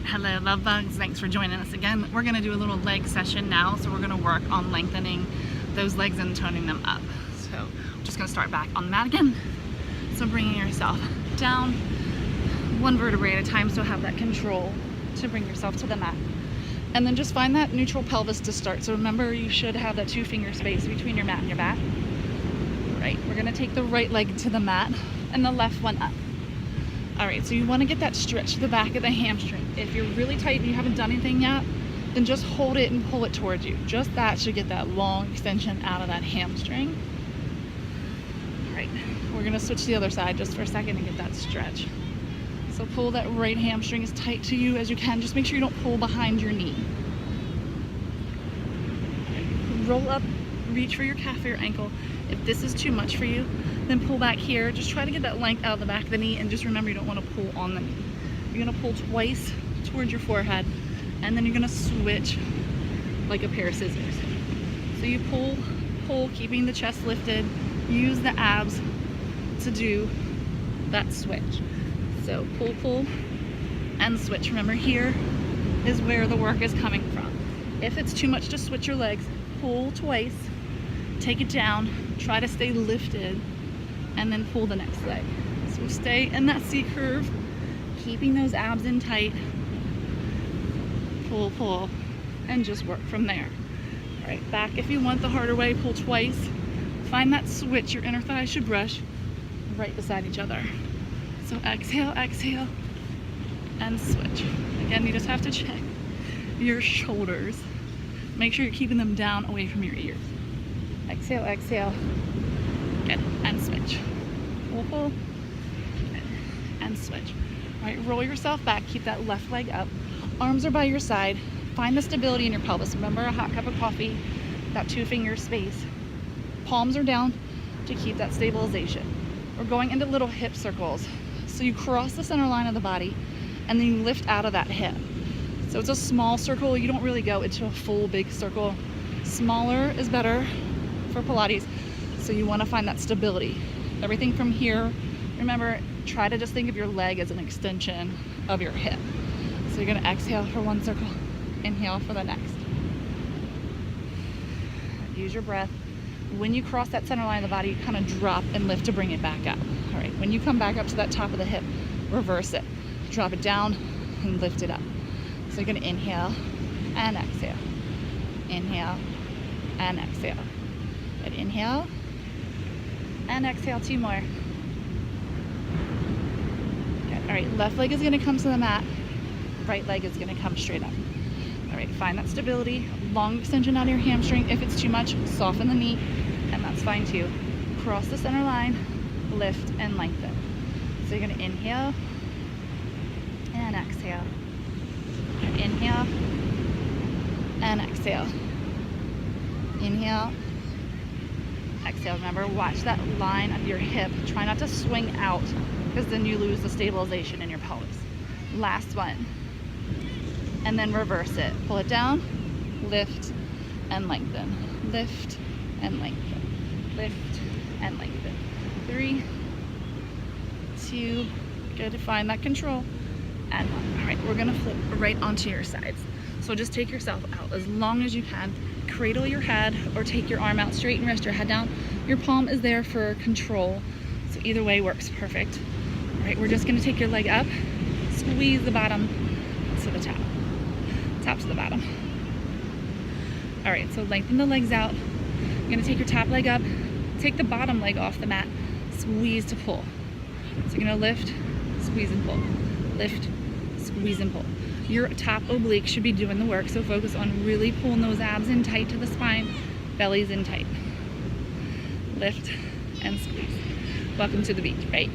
Hello love bugs, thanks for joining us again. We're going to do a little leg session now, so we're going to work on lengthening those legs and toning them up. So I'm just going to start back on the mat again. So bringing yourself down one vertebrae at a time, so have that control to bring yourself to the mat. And then just find that neutral pelvis to start. So remember, you should have that 2-finger space between your mat and your back. Right, we're going to take the right leg to the mat and the left one up. Alright, so you want to get that stretch to the back of the hamstring. If you're really tight and you haven't done anything yet, then just hold it and pull it towards you. Just that should get that long extension out of that hamstring. Alright, we're going to switch to the other side just for a second and get that stretch. So pull that right hamstring as tight to you as you can. Just make sure you don't pull behind your knee. Roll up, reach for your calf or your ankle. If this is too much for you, then pull back here. Just try to get that length out of the back of the knee, and just remember, you don't want to pull on the knee. You're going to pull twice towards your forehead, and then you're going to switch like a pair of scissors. So you pull, keeping the chest lifted. Use the abs to do that switch. So pull, and switch. Remember, here is where the work is coming from. If it's too much to switch your legs, pull twice, take it down, try to stay lifted, and then pull the next leg. So stay in that C curve, keeping those abs in tight. Pull, and just work from there. All right, back if you want the harder way, pull twice. Find that switch. Your inner thighs should brush right beside each other. So exhale, and switch. Again, you just have to check your shoulders. Make sure you're keeping them down away from your ears. Exhale. Good, and switch. Pull, and switch. All right, roll yourself back. Keep that left leg up. Arms are by your side. Find the stability in your pelvis. Remember, a hot cup of coffee, that 2-finger space. Palms are down to keep that stabilization. We're going into little hip circles. So you cross the center line of the body, and then you lift out of that hip. So it's a small circle. You don't really go into a full big circle. Smaller is better for Pilates. So you want to find that stability. Everything from here, remember, try to just think of your leg as an extension of your hip. So you're going to exhale for one circle, inhale for the next. Use your breath. When you cross that center line of the body, you kind of drop and lift to bring it back up. All right, when you come back up to that top of the hip, reverse it. Drop it down and lift it up. So you're going to inhale and exhale. Inhale and exhale. Good. Inhale and exhale. 2 more. Good. All right, left leg is going to come to the mat. Right leg is going to come straight up. All right, find that stability. Long extension out of your hamstring. If it's too much, soften the knee, and that's fine too. Cross the center line, lift and lengthen. So you're going to inhale and exhale. Inhale and exhale. Inhale, exhale. Remember, watch that line of your hip. Try not to swing out, because then you lose the stabilization in your pelvis. Last one. And then reverse it. Pull it down, lift and lengthen. Lift and lengthen. Lift and lengthen. 3, 2, good. Find that control. And 1. All right, we're gonna flip right onto your sides. So just take yourself out as long as you can. Cradle your head or take your arm out straight and rest your head down. Your palm is there for control. So either way works perfect. All right, we're just gonna take your leg up, squeeze the bottom to the top. Top to the bottom. All right, so lengthen the legs out. You're gonna take your top leg up, take the bottom leg off the mat, squeeze to pull. So you're gonna lift, squeeze and pull. Lift, squeeze and pull. Your top oblique should be doing the work, so focus on really pulling those abs in tight to the spine, belly's in tight. Lift and squeeze. Welcome to the beach, right?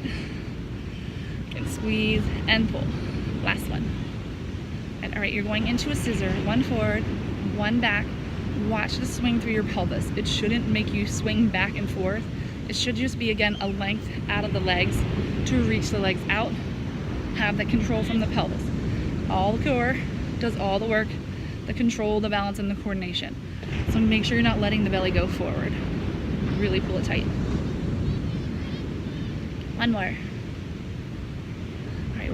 And squeeze and pull. Last one. And all right, you're going into a scissor, 1 forward, 1 back. Watch the swing through your pelvis. It shouldn't make you swing back and forth. It should just be, again, a length out of the legs to reach the legs out. Have the control from the pelvis. All the core does all the work, the control, the balance, and the coordination. So make sure you're not letting the belly go forward. Really pull it tight. 1 more.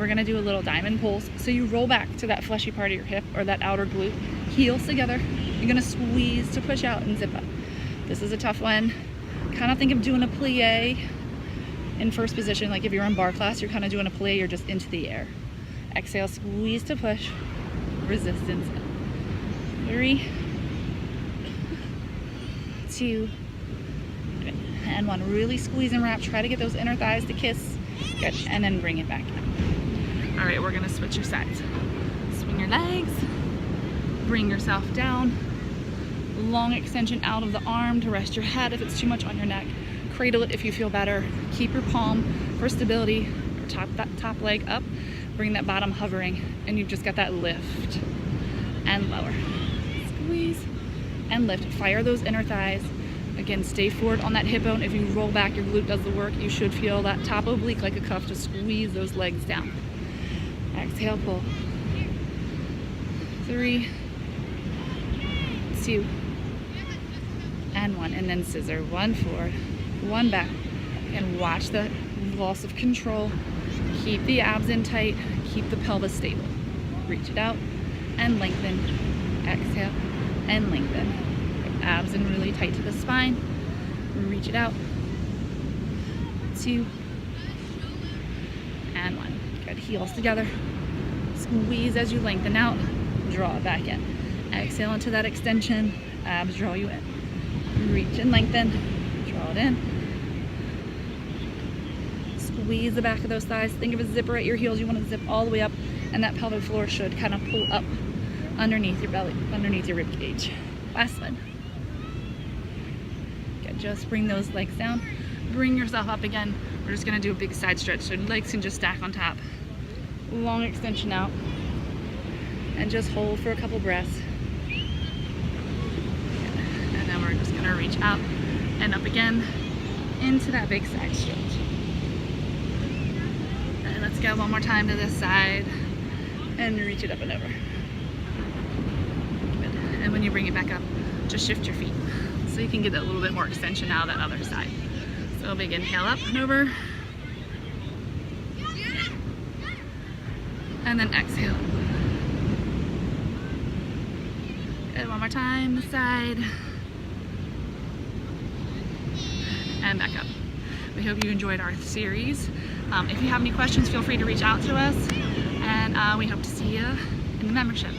we're gonna do a little diamond pulls. So you roll back to that fleshy part of your hip or that outer glute, heels together. You're gonna squeeze to push out and zip up. This is a tough one. Kind of think of doing a plie in first position. Like if you're in bar class, you're kind of doing a plie, you're just into the air. Exhale, squeeze to push, resistance. 3, 2, and 1. Really squeeze and wrap. Try to get those inner thighs to kiss. Good. And then bring it back in. All right, we're gonna switch your sides. Swing your legs, bring yourself down. Long extension out of the arm to rest your head if it's too much on your neck. Cradle it if you feel better. Keep your palm for stability. Top that top leg up. Bring that bottom hovering, and you've just got that lift and lower. Squeeze and lift. Fire those inner thighs. Again, stay forward on that hip bone. If you roll back, your glute does the work. You should feel that top oblique like a cuff to squeeze those legs down. Exhale, pull. 3, 2, and 1. And then scissor. 1 forward, 1 back. And watch the loss of control. Keep the abs in tight. Keep the pelvis stable. Reach it out and lengthen. Exhale and lengthen. Abs in really tight to the spine. Reach it out. 2 and 1. Good. Heels together. Squeeze as you lengthen out. Draw it back in. Exhale into that extension. Abs draw you in. Reach and lengthen. Draw it in. Squeeze the back of those thighs. Think of a zipper at your heels. You want to zip all the way up, and that pelvic floor should kind of pull up underneath your belly, underneath your rib cage. Last one. Good. Just bring those legs down. Bring yourself up again. We're just going to do a big side stretch, so legs can just stack on top. Long extension out. And just hold for a couple breaths. And then we're just going to reach out and up again into that big side stretch. And let's go one more time to this side and reach it up and over. Good. And when you bring it back up, just shift your feet so you can get a little bit more extension out of that other side. So big inhale up and over. And then exhale. Good. One more time, this side. And back up. We hope you enjoyed our series. If you have any questions, feel free to reach out to us. And we hope to see you in the membership.